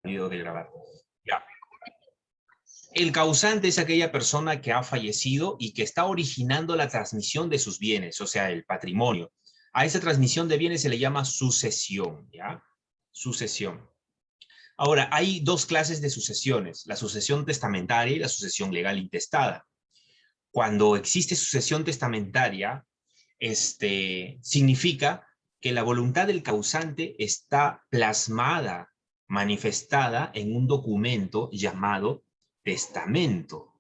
video de grabar. Ya. El causante es aquella persona que ha fallecido y que está originando la transmisión de sus bienes, o sea, el patrimonio. A esa transmisión de bienes se le llama sucesión, ¿ya? Sucesión. Ahora, hay dos clases de sucesiones, la sucesión testamentaria y la sucesión legal intestada. Cuando existe sucesión testamentaria, significa que la voluntad del causante está plasmada, manifestada en un documento llamado testamento.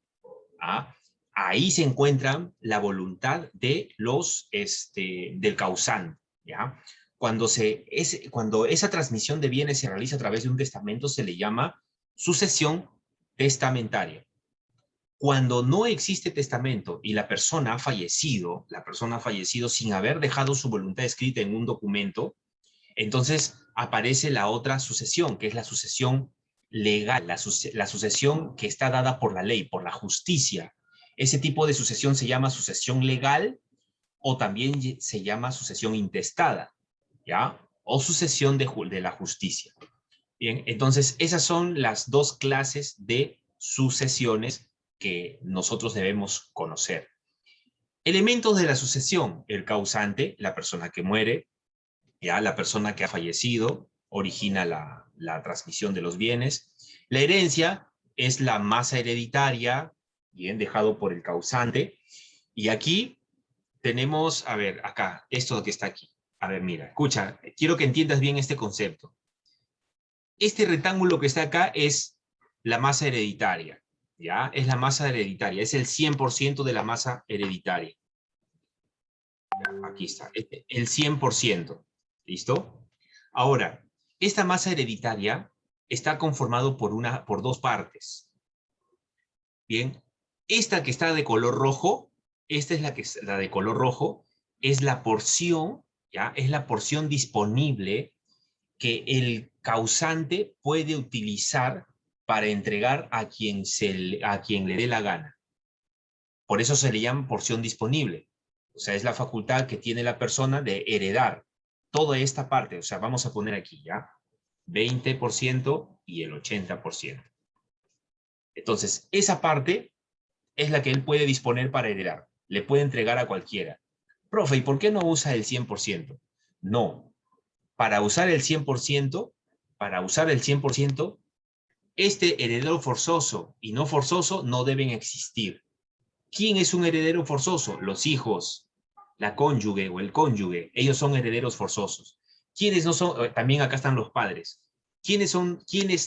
¿Ah? Ahí se encuentra la voluntad de del causante. ¿Ya? Cuando esa transmisión de bienes se realiza a través de un testamento, se le llama sucesión testamentaria. Cuando no existe testamento y la persona ha fallecido sin haber dejado su voluntad escrita en un documento, entonces aparece la otra sucesión, que es la sucesión legal, la sucesión que está dada por la ley, por la justicia. Ese tipo de sucesión se llama sucesión legal o también se llama sucesión intestada, ¿ya? O sucesión de la justicia. Bien, entonces esas son las dos clases de sucesiones que nosotros debemos conocer. Elementos de la sucesión: el causante, la persona que muere, ya la persona que ha fallecido, origina la transmisión de los bienes. La herencia es la masa hereditaria, bien, dejado por el causante. Y aquí tenemos, a ver, acá, esto que está aquí. A ver, mira, escucha, quiero que entiendas bien este concepto. Este rectángulo que está acá es la masa hereditaria, ¿ya? Es la masa hereditaria, es el 100% de la masa hereditaria. Aquí está, el 100%, ¿listo? Ahora, esta masa hereditaria está conformado por dos partes. Bien, esta que está de color rojo, esta es la de color rojo, es la porción, ¿ya? Es la porción disponible que el causante puede utilizar para entregar a quien le dé la gana. Por eso se le llama porción disponible. O sea, es la facultad que tiene la persona de heredar toda esta parte. O sea, vamos a poner aquí, ¿ya? 20% y el 80%. Entonces, esa parte es la que él puede disponer para heredar. Le puede entregar a cualquiera. Profe, ¿y por qué no usa el 100%? No. Para usar el 100%, este heredero forzoso y no forzoso no deben existir. ¿Quién es un heredero forzoso? Los hijos, la cónyuge o el cónyuge. Ellos son herederos forzosos. ¿Quiénes no son? También acá están los padres. ¿Quiénes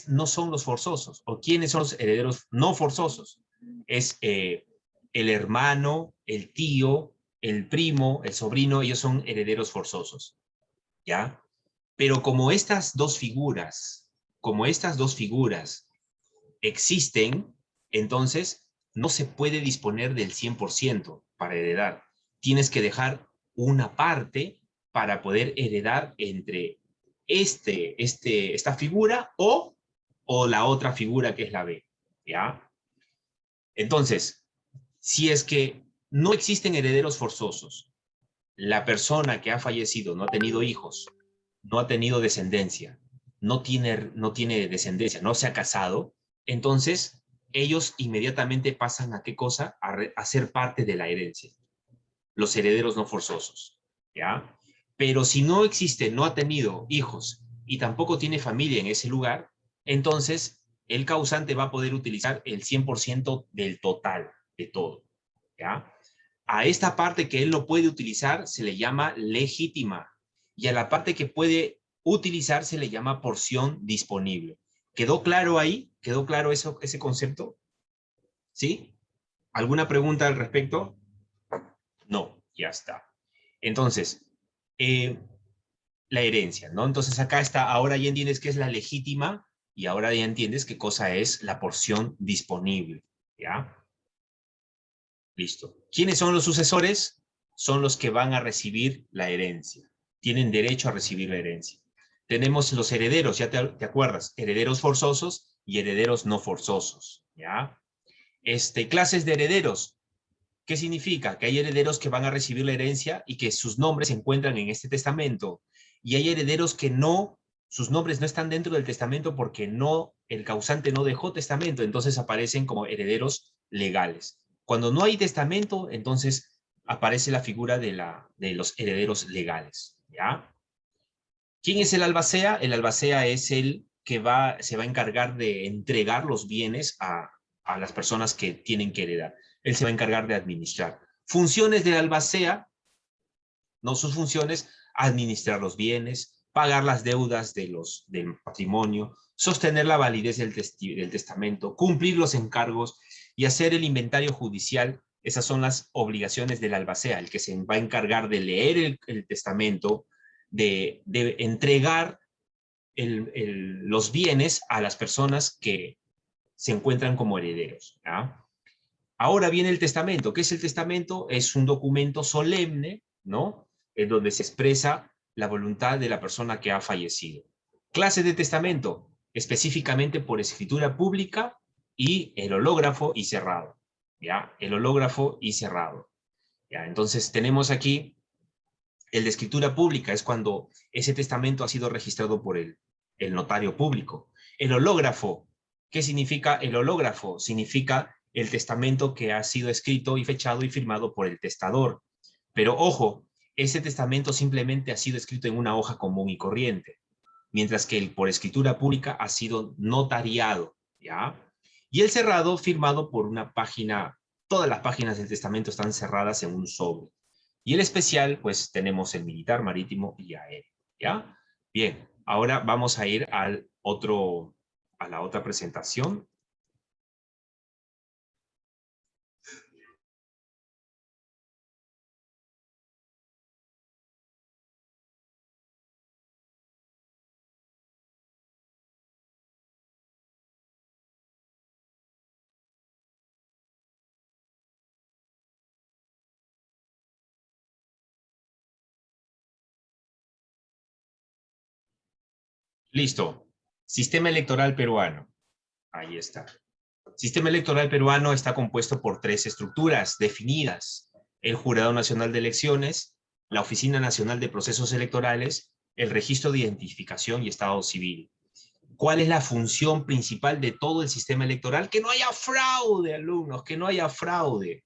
no son los forzosos? ¿O quiénes son los herederos no forzosos? Es el hermano, el tío, el primo, el sobrino. Ellos son herederos forzosos. ¿Ya? Pero como estas dos figuras existen, entonces no se puede disponer del 100% para heredar. Tienes que dejar una parte para poder heredar entre esta figura o la otra figura que es la B, ¿ya? Entonces, si es que no existen herederos forzosos, la persona que ha fallecido no ha tenido hijos, no ha tenido descendencia, no tiene descendencia, no se ha casado, entonces ellos inmediatamente pasan a ¿qué cosa? A ser parte de la herencia. Los herederos no forzosos, ¿ya? Pero si no existe, no ha tenido hijos y tampoco tiene familia en ese lugar, entonces el causante va a poder utilizar el 100% del total de todo, ¿ya? A esta parte que él no puede utilizar se le llama legítima y a la parte que puede utilizar se le llama porción disponible. ¿Quedó claro ahí? ¿Quedó claro ese concepto? ¿Sí? ¿Alguna pregunta al respecto? No, ya está. Entonces, la herencia, ¿no? Entonces acá está, ahora ya entiendes qué es la legítima y ahora ya entiendes qué cosa es la porción disponible, ¿ya? Listo. ¿Quiénes son los sucesores? Son los que van a recibir la herencia. Tienen derecho a recibir la herencia. Tenemos los herederos, ya te acuerdas, herederos forzosos y herederos no forzosos, ¿ya? Clases de herederos. ¿Qué significa? Que hay herederos que van a recibir la herencia y que sus nombres se encuentran en este testamento. Y hay herederos que no sus nombres no están dentro del testamento porque no, el causante no dejó testamento, entonces aparecen como herederos legales. Cuando no hay testamento, entonces aparece la figura de los herederos legales, ¿ya? ¿Quién es el albacea? El albacea es el que se va a encargar de entregar los bienes a las personas que tienen que heredar. Él se va a encargar de administrar. Funciones del albacea, no sus funciones, administrar los bienes, pagar las deudas del patrimonio, sostener la validez del testamento, cumplir los encargos y hacer el inventario judicial. Esas son las obligaciones del albacea, el que se va a encargar de leer el testamento, de entregar los bienes a las personas que se encuentran como herederos, ¿ya? Ahora viene el testamento. ¿Qué es el testamento? Es un documento solemne, ¿no? En donde se expresa la voluntad de la persona que ha fallecido. Clase de testamento, específicamente por escritura pública y el hológrafo y cerrado, ¿ya? El hológrafo y cerrado, ¿ya? Entonces tenemos aquí el de escritura pública, es cuando ese testamento ha sido registrado por el notario público. El hológrafo, ¿qué significa el hológrafo? Significa el testamento que ha sido escrito y fechado y firmado por el testador. Pero ojo, ese testamento simplemente ha sido escrito en una hoja común y corriente, mientras que el por escritura pública ha sido notariado, ¿ya? Y el cerrado firmado por una página, todas las páginas del testamento están cerradas en un sobre. Y el especial, pues tenemos el militar, marítimo y aéreo, ¿ya? Bien, ahora vamos a ir a la otra presentación. Listo. Sistema electoral peruano. Ahí está. Sistema electoral peruano está compuesto por 3 estructuras definidas: el Jurado Nacional de Elecciones, la Oficina Nacional de Procesos Electorales, el Registro de Identificación y Estado Civil. ¿Cuál es la función principal de todo el sistema electoral? Que no haya fraude, alumnos, que no haya fraude.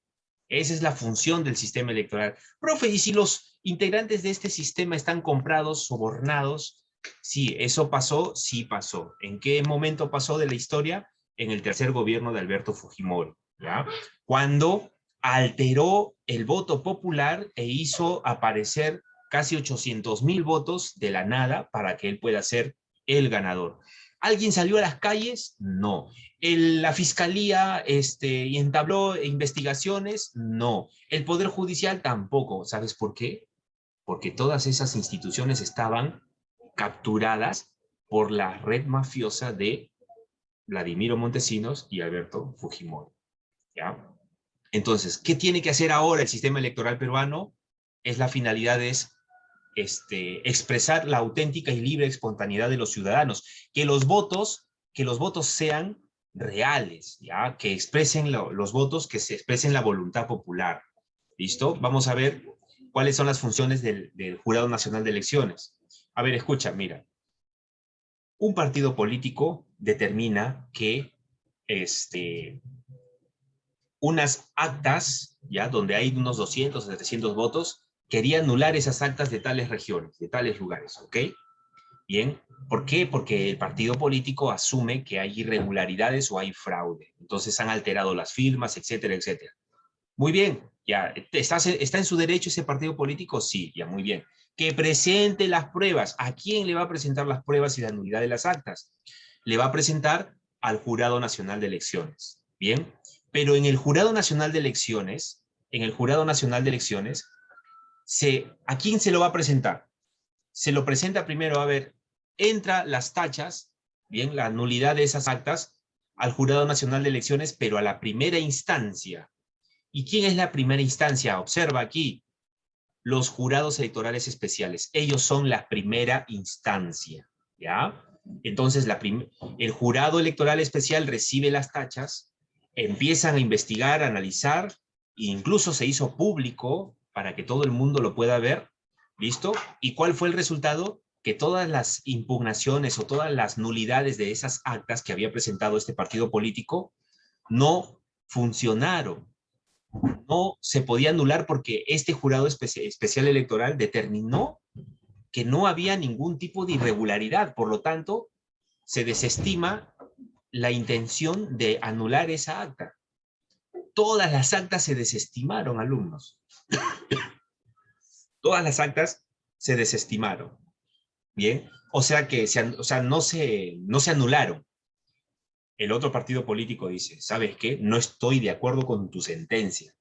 Esa es la función del sistema electoral. Profe, ¿y si los integrantes de este sistema están comprados, sobornados? Sí, eso pasó, sí pasó. ¿En qué momento pasó de la historia? En el tercer gobierno de Alberto Fujimori, ¿ya? Cuando alteró el voto popular e hizo aparecer casi 800,000 votos de la nada para que él pueda ser el ganador. ¿Alguien salió a las calles? No. ¿La fiscalía entabló investigaciones? No. ¿El Poder Judicial? Tampoco. ¿Sabes por qué? Porque todas esas instituciones estaban capturadas por la red mafiosa de Vladimiro Montesinos y Alberto Fujimori, ¿ya? Entonces, ¿qué tiene que hacer ahora el sistema electoral peruano? La finalidad es expresar la auténtica y libre espontaneidad de los ciudadanos, que los votos sean reales, ¿ya? Que expresen los votos, que se expresen la voluntad popular. ¿Listo? Vamos a ver cuáles son las funciones del Jurado Nacional de Elecciones. A ver, escucha, mira. Un partido político determina que unas actas, ¿ya? Donde hay unos 200 o 300 votos, quería anular esas actas de tales regiones, de tales lugares, ¿ok? Bien, ¿por qué? Porque el partido político asume que hay irregularidades o hay fraude. Entonces han alterado las firmas, etcétera, etcétera. Muy bien, ya, ¿está en su derecho ese partido político? Sí, ya, muy bien. Que presente las pruebas. ¿A quién le va a presentar las pruebas y la nulidad de las actas? Le va a presentar al Jurado Nacional de Elecciones. Bien, pero en el Jurado Nacional de Elecciones, ¿a quién se lo va a presentar? Se lo presenta primero, a ver, entra las tachas, bien, la nulidad de esas actas, al Jurado Nacional de Elecciones, pero a la primera instancia. ¿Y quién es la primera instancia? Observa aquí, los jurados electorales especiales. Ellos son la primera instancia, ¿ya? Entonces, el jurado electoral especial recibe las tachas, empiezan a investigar, a analizar, e incluso se hizo público para que todo el mundo lo pueda ver, ¿listo? ¿Y cuál fue el resultado? que todas las impugnaciones o todas las nulidades de esas actas que había presentado este partido político no funcionaron. No se podía anular porque este jurado especial electoral determinó que no había ningún tipo de irregularidad. Por lo tanto, se desestima la intención de anular esa acta. Todas las actas se desestimaron, alumnos. Todas las actas se desestimaron. Bien, o sea que no se anularon. El otro partido político dice, ¿sabes qué? No estoy de acuerdo con tu sentencia.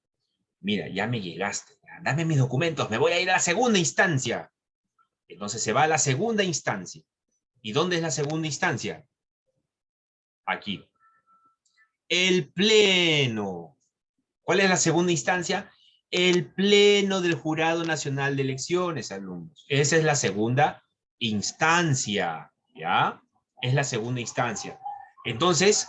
Mira, ya me llegaste, ya, dame mis documentos, me voy a ir a la segunda instancia. Entonces se va a la segunda instancia. ¿Y dónde es la segunda instancia? Aquí. El pleno. ¿Cuál es la segunda instancia? El pleno del Jurado Nacional de Elecciones, alumnos. Esa es la segunda instancia, ¿ya? Es la segunda instancia. Entonces,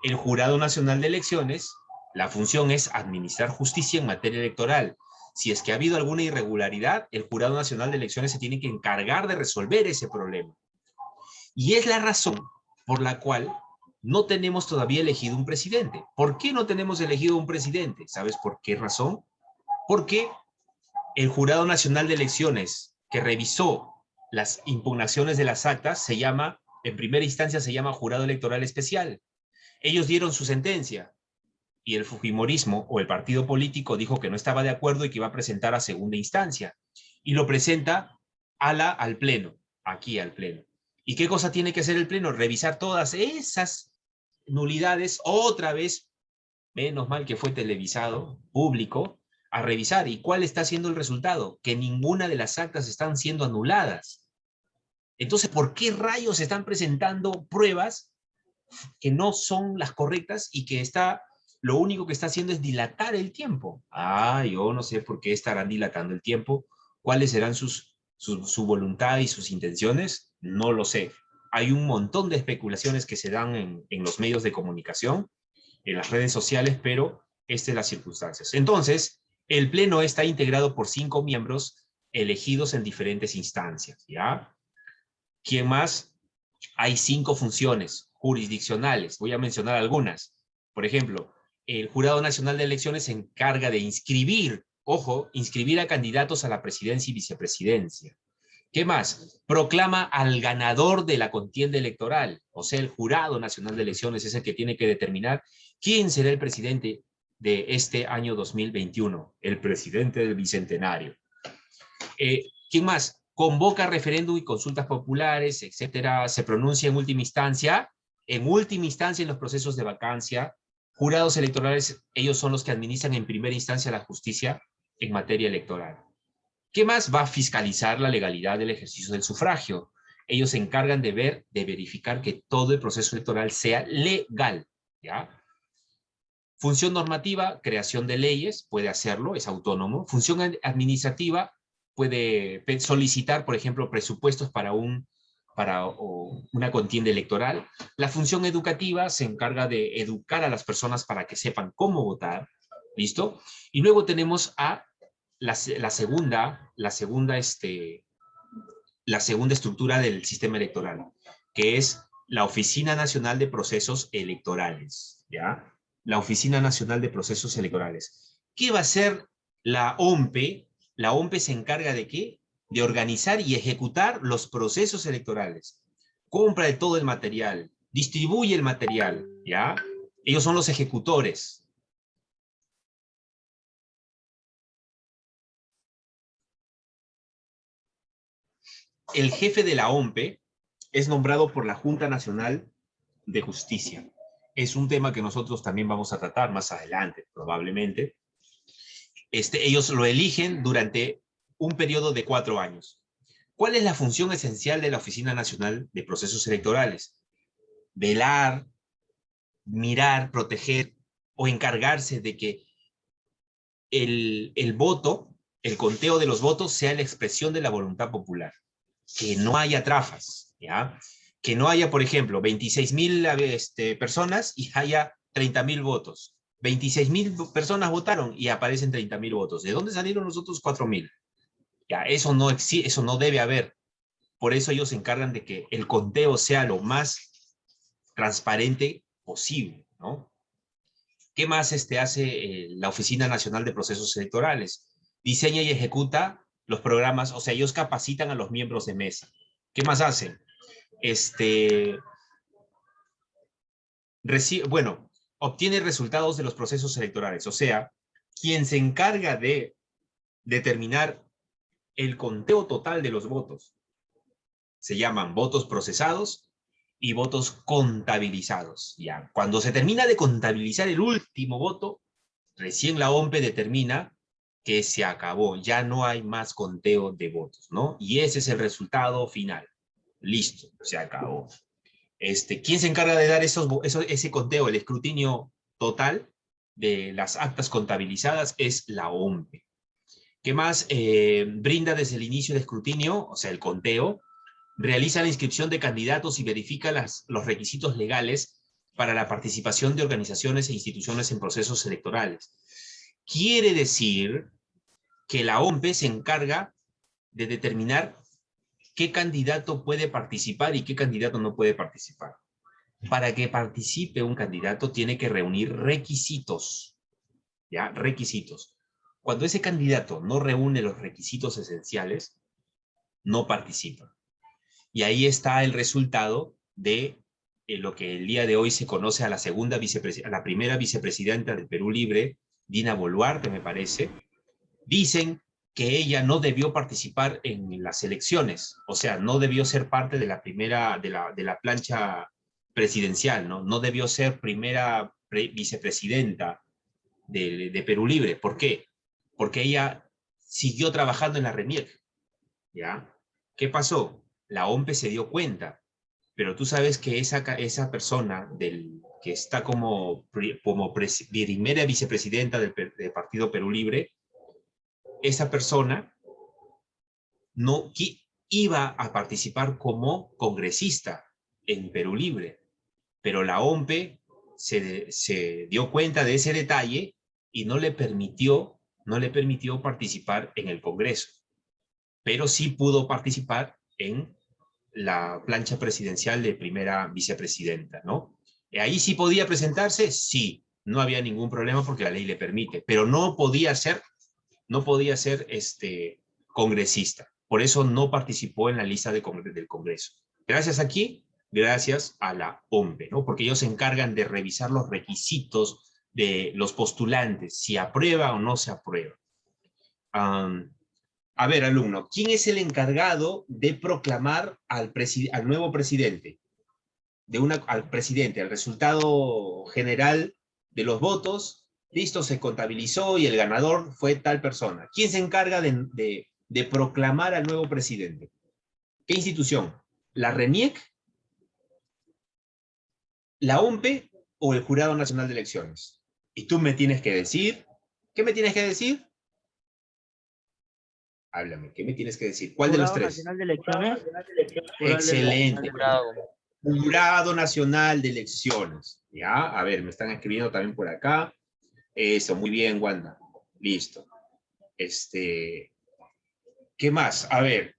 el Jurado Nacional de Elecciones, la función es administrar justicia en materia electoral. Si es que ha habido alguna irregularidad, el Jurado Nacional de Elecciones se tiene que encargar de resolver ese problema. Y es la razón por la cual no tenemos todavía elegido un presidente. ¿Por qué no tenemos elegido un presidente? ¿Sabes por qué razón? Porque el Jurado Nacional de Elecciones, que revisó las impugnaciones de las actas, se llama, en primera instancia se llama Jurado Electoral Especial. Ellos dieron su sentencia y el fujimorismo o el partido político dijo que no estaba de acuerdo y que iba a presentar a segunda instancia. Y lo presenta al pleno, aquí al pleno. ¿Y qué cosa tiene que hacer el pleno? Revisar todas esas nulidades otra vez, menos mal que fue televisado, público, a revisar. ¿Y cuál está siendo el resultado? Que ninguna de las actas están siendo anuladas. Entonces, ¿por qué rayos están presentando pruebas que no son las correctas y que lo único que está haciendo es dilatar el tiempo? Yo no sé por qué estarán dilatando el tiempo. ¿Cuáles serán su voluntad y sus intenciones? No lo sé. Hay un montón de especulaciones que se dan en los medios de comunicación, en las redes sociales, pero estas son las circunstancias. Entonces, el pleno está integrado por 5 miembros elegidos en diferentes instancias, ¿ya? ¿Quién más? Hay 5 funciones jurisdiccionales. Voy a mencionar algunas. Por ejemplo, el Jurado Nacional de Elecciones se encarga de inscribir, ojo, inscribir a candidatos a la presidencia y vicepresidencia. ¿Qué más? Proclama al ganador de la contienda electoral. O sea, el Jurado Nacional de Elecciones es el que tiene que determinar quién será el presidente de este año 2021, el presidente del Bicentenario. ¿Quién más? Convoca referéndum y consultas populares, etcétera. Se pronuncia en última instancia en los procesos de vacancia. Jurados electorales, ellos son los que administran en primera instancia la justicia en materia electoral. ¿Qué más? Va a fiscalizar la legalidad del ejercicio del sufragio. Ellos se encargan de verificar que todo el proceso electoral sea legal, ¿ya? Función normativa, creación de leyes, puede hacerlo, es autónomo. Función administrativa, puede solicitar, por ejemplo, presupuestos para una contienda electoral. La función educativa se encarga de educar a las personas para que sepan cómo votar, ¿listo? Y luego tenemos a la segunda estructura del sistema electoral, que es la Oficina Nacional de Procesos Electorales, ¿ya? La Oficina Nacional de Procesos Electorales. ¿Qué va a hacer la OMPE? La OMPE se encarga ¿de qué? De organizar y ejecutar los procesos electorales. Compra de todo el material, distribuye el material, ¿ya? Ellos son los ejecutores. El jefe de la OMPE es nombrado por la Junta Nacional de Justicia. Es un tema que nosotros también vamos a tratar más adelante, probablemente. Ellos lo eligen durante un periodo de 4 años. ¿Cuál es la función esencial de la Oficina Nacional de Procesos Electorales? Velar, mirar, proteger o encargarse de que el voto, el conteo de los votos sea la expresión de la voluntad popular. Que no haya trafas, ¿ya? Que no haya, por ejemplo, 26,000 personas y haya 30,000 votos. 26,000 personas votaron y aparecen 30,000 votos. ¿De dónde salieron los otros 4,000? Ya, eso no debe haber. Por eso ellos se encargan de que el conteo sea lo más transparente posible, ¿no? ¿Qué más hace la Oficina Nacional de Procesos Electorales? Diseña y ejecuta los programas, o sea, ellos capacitan a los miembros de mesa. ¿Qué más hacen? Bueno, obtiene resultados de los procesos electorales, o sea, quien se encarga de determinar el conteo total de los votos. Se llaman votos procesados y votos contabilizados. Ya. Cuando se termina de contabilizar el último voto, recién la OMPE determina que se acabó, ya no hay más conteo de votos, ¿no? Y ese es el resultado final. Listo, se acabó. ¿Quién se encarga de dar ese conteo, el escrutinio total de las actas contabilizadas? Es la OMPE. ¿Qué más brinda desde el inicio del escrutinio? O sea, el conteo. Realiza la inscripción de candidatos y verifica los requisitos legales para la participación de organizaciones e instituciones en procesos electorales. Quiere decir que la OMPE se encarga de determinar qué candidato puede participar y qué candidato no puede participar. Para que participe un candidato tiene que reunir requisitos, ¿ya? Requisitos. Cuando ese candidato no reúne los requisitos esenciales, no participa. Y ahí está el resultado de lo que el día de hoy se conoce a la primera vicepresidenta del Perú Libre, Dina Boluarte, me parece. Dicen que ella no debió participar en las elecciones, o sea, no debió ser parte de la primera, de la plancha presidencial, ¿no? No debió ser primera vicepresidenta de Perú Libre. ¿Por qué? Porque ella siguió trabajando en la RENIEC, ¿ya? ¿Qué pasó? La OMPE se dio cuenta, pero tú sabes que esa persona que está como primera vicepresidenta del Partido Perú Libre, esa persona no iba a participar como congresista en Perú Libre, pero la OMPE se dio cuenta de ese detalle y no le permitió participar en el Congreso, pero sí pudo participar en la plancha presidencial de primera vicepresidenta, ¿no? Ahí sí podía presentarse, sí, no había ningún problema porque la ley le permite, pero no podía ser congresista. Por eso no participó en la lista del Congreso. Gracias aquí, gracias a la OMPE, ¿no? Porque ellos se encargan de revisar los requisitos de los postulantes, si aprueba o no se aprueba. A ver, alumno, ¿quién es el encargado de proclamar al nuevo presidente? Al presidente, el resultado general de los votos, listo, se contabilizó y el ganador fue tal persona. ¿Quién se encarga de proclamar al nuevo presidente? ¿Qué institución? ¿La RENIEC, la OMPE o el Jurado Nacional de Elecciones? Y tú me tienes que decir, ¿qué me tienes que decir? Háblame, ¿qué me tienes que decir? ¿Cuál de los Jurado tres? Nacional de Elecciones. Excelente. Jurado Nacional de Elecciones. Ya, a ver, me están escribiendo también por acá. Eso, muy bien, Wanda. Listo. ¿Qué más? A ver.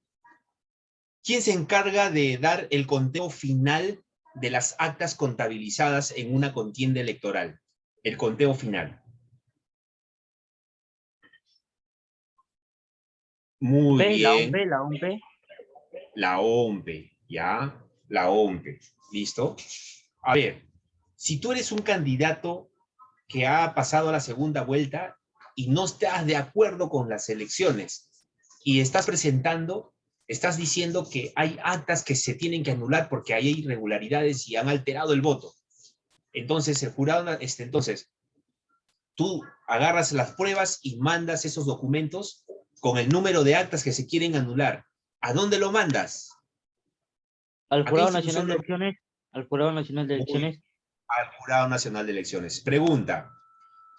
¿Quién se encarga de dar el conteo final de las actas contabilizadas en una contienda electoral? El conteo final. Muy bien. La OMPE. La OMPE, ¿ya? La OMPE. ¿Listo? A ver, si tú eres un candidato que ha pasado a la segunda vuelta y no estás de acuerdo con las elecciones y estás diciendo que hay actas que se tienen que anular porque hay irregularidades y han alterado el voto. Entonces, el jurado, tú agarras las pruebas y mandas esos documentos con el número de actas que se quieren anular. ¿A dónde lo mandas? Al ¿A qué Jurado Nacional institución de lo Elecciones. Al Jurado Nacional de Muy, Elecciones. al Jurado Nacional de Elecciones. Pregunta,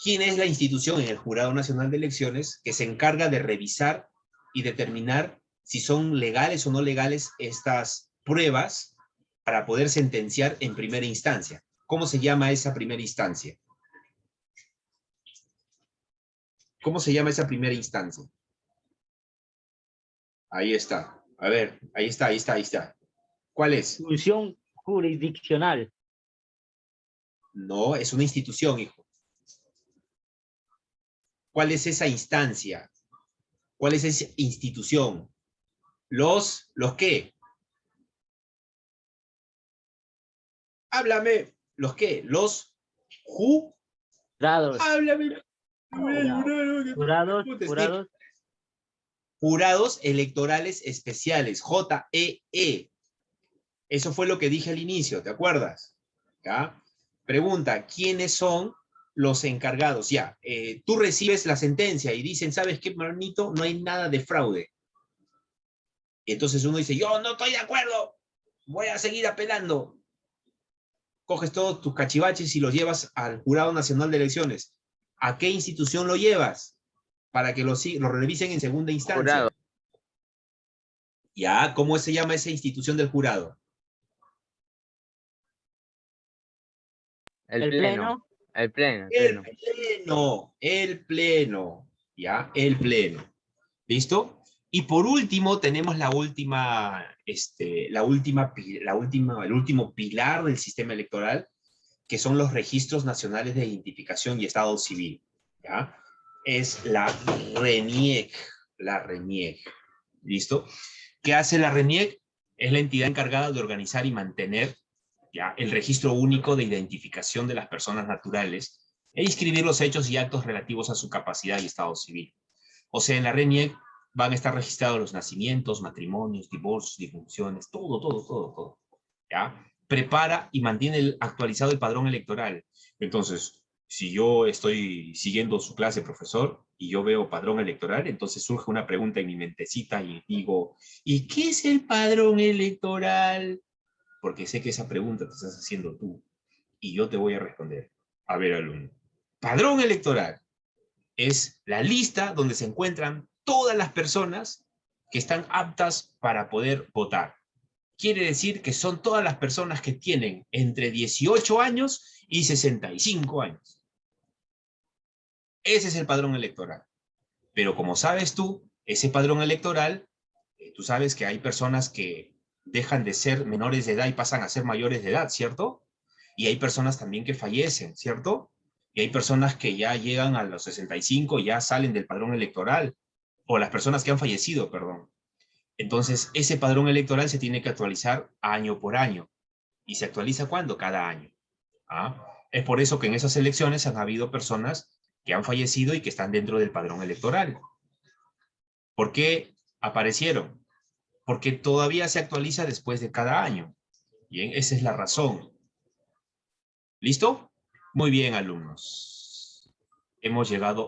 ¿quién es la institución en el Jurado Nacional de Elecciones que se encarga de revisar y determinar si son legales o no legales estas pruebas para poder sentenciar en primera instancia? ¿Cómo se llama esa primera instancia? ¿Cómo se llama esa primera instancia? Ahí está. A ver, ahí está, ahí está, ahí está. ¿Cuál es? Función jurisdiccional. No, es una institución, hijo. ¿Cuál es esa instancia? ¿Cuál es esa institución? ¿Los qué? Háblame. ¿Los qué? Los Jurados. háblame. Jurados. Jurados electorales especiales, JEE. Eso fue lo que dije al inicio, ¿te acuerdas? ¿Ya? Pregunta, ¿quiénes son los encargados? Ya, tú recibes la sentencia y dicen, ¿sabes qué, manito? No hay nada de fraude. Y entonces uno dice, yo no estoy de acuerdo, voy a seguir apelando. Coges todos tus cachivaches y los llevas al Jurado Nacional de Elecciones. ¿A qué institución lo llevas? Para que lo revisen en segunda instancia. Jurado. Ya, ¿cómo se llama esa institución del jurado? El pleno. El pleno. El pleno, ¿ya? El pleno. ¿Listo? Y por último, tenemos el último pilar del sistema electoral, que son los registros nacionales de identificación y estado civil, ¿ya? Es la RENIEC, ¿listo? ¿Qué hace la RENIEC? Es la entidad encargada de organizar y mantener, ¿ya?, el registro único de identificación de las personas naturales e inscribir los hechos y actos relativos a su capacidad y estado civil. O sea, en la RENIEC van a estar registrados los nacimientos, matrimonios, divorcios, disfunciones, todo, ¿ya? Prepara y mantiene actualizado el padrón electoral. Entonces, si yo estoy siguiendo su clase, profesor, y yo veo padrón electoral, entonces surge una pregunta en mi mentecita y digo, ¿y qué es el padrón electoral? Porque sé que esa pregunta te estás haciendo tú, y yo te voy a responder. A ver, alumno. Padrón electoral es la lista donde se encuentran todas las personas que están aptas para poder votar. Quiere decir que son todas las personas que tienen entre 18 años y 65 años. Ese es el padrón electoral. Pero como sabes tú, ese padrón electoral, tú sabes que hay personas que dejan de ser menores de edad y pasan a ser mayores de edad, ¿cierto? Y hay personas también que fallecen, ¿cierto? Y hay personas que ya llegan a los 65 y ya salen del padrón electoral, o las personas que han fallecido, perdón. Entonces, ese padrón electoral se tiene que actualizar año por año. ¿Y se actualiza cuándo? Cada año. ¿Ah? Es por eso que en esas elecciones han habido personas que han fallecido y que están dentro del padrón electoral. ¿Por qué aparecieron? Porque todavía se actualiza después de cada año. Bien, esa es la razón. ¿Listo? Muy bien, alumnos. Hemos llegado